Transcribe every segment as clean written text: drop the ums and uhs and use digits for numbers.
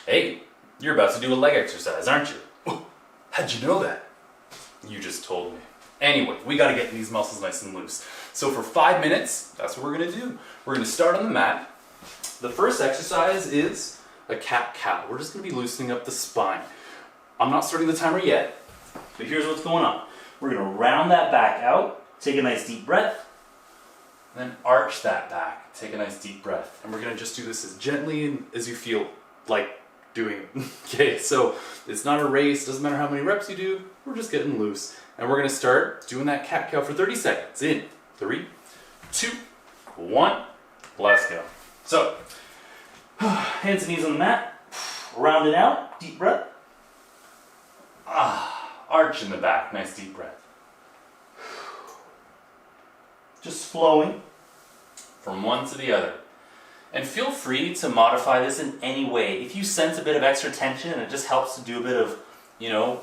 Hey, you're about to do a leg exercise, aren't you? How'd you know that? You just told me. Anyway, we gotta get these muscles nice and loose. So for 5 minutes, that's what we're gonna do. We're gonna start on the mat. The first exercise is a cat-cow. We're just gonna be loosening up the spine. I'm not starting the timer yet, but here's what's going on. We're gonna round that back out, take a nice deep breath, and then arch that back, take a nice deep breath. And we're gonna just do this as gently as you feel like doing it. Okay, so it's not a race, doesn't matter how many reps you do, we're just getting loose. And we're gonna start doing that cat-cow for 30 seconds. In 3, 2, 1, let's go. So, hands and knees on the mat, round it out, deep breath. Arch in the back, nice deep breath. Just flowing from one to the other. And feel free to modify this in any way. If you sense a bit of extra tension and it just helps to do a bit of,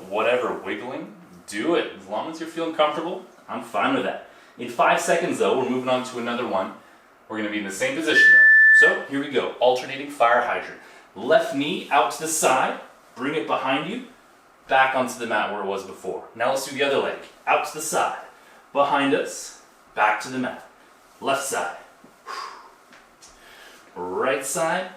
whatever, wiggling, do it. As long as you're feeling comfortable, I'm fine with that. In 5 seconds though, we're moving on to another one. We're gonna be in the same position though. So here we go, alternating fire hydrant. Left knee out to the side, bring it behind you, back onto the mat where it was before. Now let's do the other leg. Out to the side, behind us, back to the mat. Left side. Right side,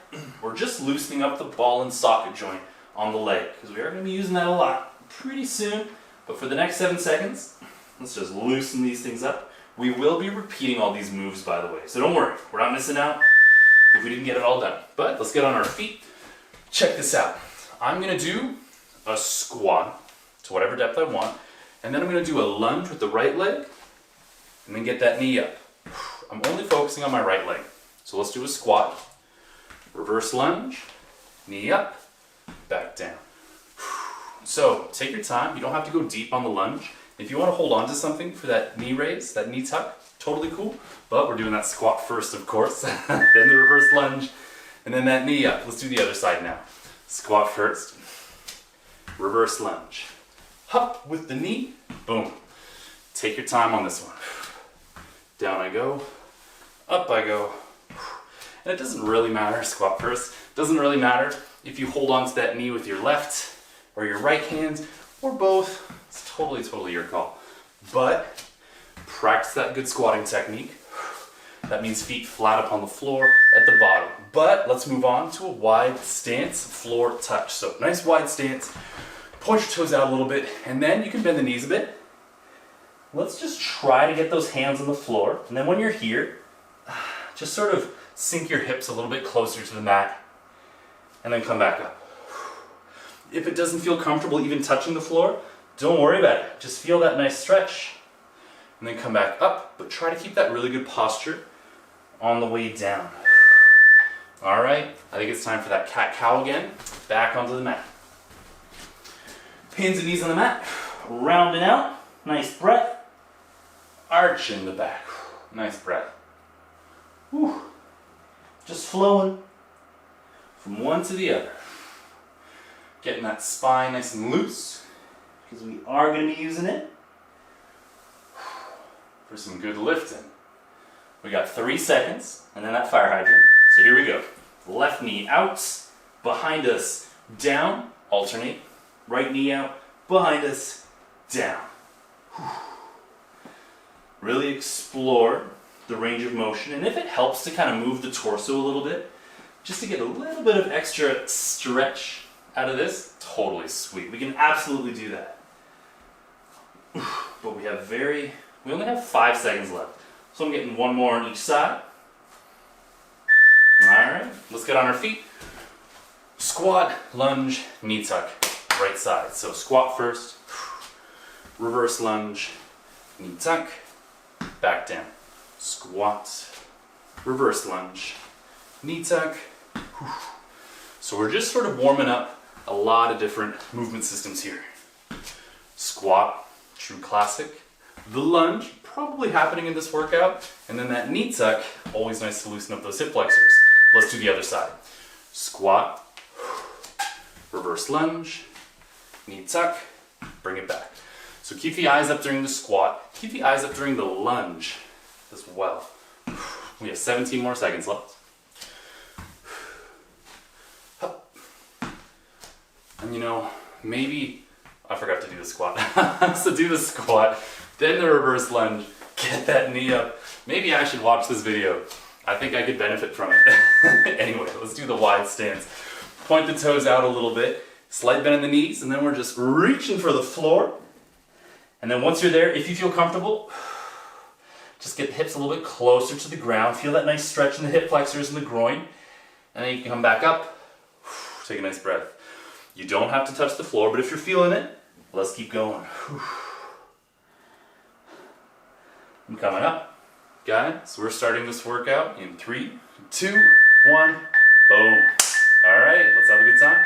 we're just loosening up the ball and socket joint on the leg because we are going to be using that a lot pretty soon. But for the next 7 seconds, let's just loosen these things up. We will be repeating all these moves, by the way, so don't worry, we're not missing out if we didn't get it all done. But let's get on our feet. Check this out. I'm going to do a squat to whatever depth I want, and then I'm going to do a lunge with the right leg, and then get that knee up. I'm only focusing on my right leg. So let's do a squat, reverse lunge, knee up, back down. So take your time, you don't have to go deep on the lunge. If you want to hold on to something for that knee raise, that knee tuck, totally cool. But we're doing that squat first, of course, then the reverse lunge, and then that knee up. Let's do the other side now. Squat first, reverse lunge. Hop with the knee, boom. Take your time on this one. Down I go, up I go. And it doesn't really matter, squat first, doesn't really matter if you hold on to that knee with your left or your right hand or both. It's totally your call. But practice that good squatting technique. That means feet flat upon the floor at the bottom. But let's move on to a wide stance, floor touch. So nice wide stance, point your toes out a little bit, and then you can bend the knees a bit. Let's just try to get those hands on the floor. And then when you're here, just sort of sink your hips a little bit closer to the mat and then come back up. If it doesn't feel comfortable even touching the floor, don't worry about it. Just feel that nice stretch and then come back up, but try to keep that really good posture on the way down. All right, I think it's time for that cat-cow again. Back onto the mat. Hands and knees on the mat, rounding out, nice breath. Arch in the back, nice breath. Whew. Just flowing from one to the other. Getting that spine nice and loose because we are going to be using it for some good lifting. We got 3 seconds and then that fire hydrant. So here we go. Left knee out, behind us, down, alternate. Right knee out, behind us, down. Really explore the range of motion, and if it helps to kind of move the torso a little bit, just to get a little bit of extra stretch out of this, totally sweet. We can absolutely do that. But we only have 5 seconds left. So I'm getting one more on each side. All right, let's get on our feet. Squat, lunge, knee tuck, right side. So squat first, reverse lunge, knee tuck, back down. Squat, reverse lunge, knee tuck. So we're just sort of warming up a lot of different movement systems here. Squat, true classic. The lunge, probably happening in this workout. And then that knee tuck, always nice to loosen up those hip flexors. Let's do the other side. Squat, reverse lunge, knee tuck, bring it back. So keep the eyes up during the squat, keep the eyes up during the lunge as well. We have 17 more seconds left. And you know, maybe I forgot to do the squat. So do the squat, then the reverse lunge, get that knee up. Maybe I should watch this video. I think I could benefit from it. Anyway, let's do the wide stance. Point the toes out a little bit, slight bend in the knees, and then we're just reaching for the floor. And then once you're there, if you feel comfortable, just get the hips a little bit closer to the ground. Feel that nice stretch in the hip flexors and the groin. And then you can come back up. Take a nice breath. You don't have to touch the floor, but if you're feeling it, let's keep going. I'm coming up. Guys, we're starting this workout in 3, 2, 1, boom. All right, let's have a good time.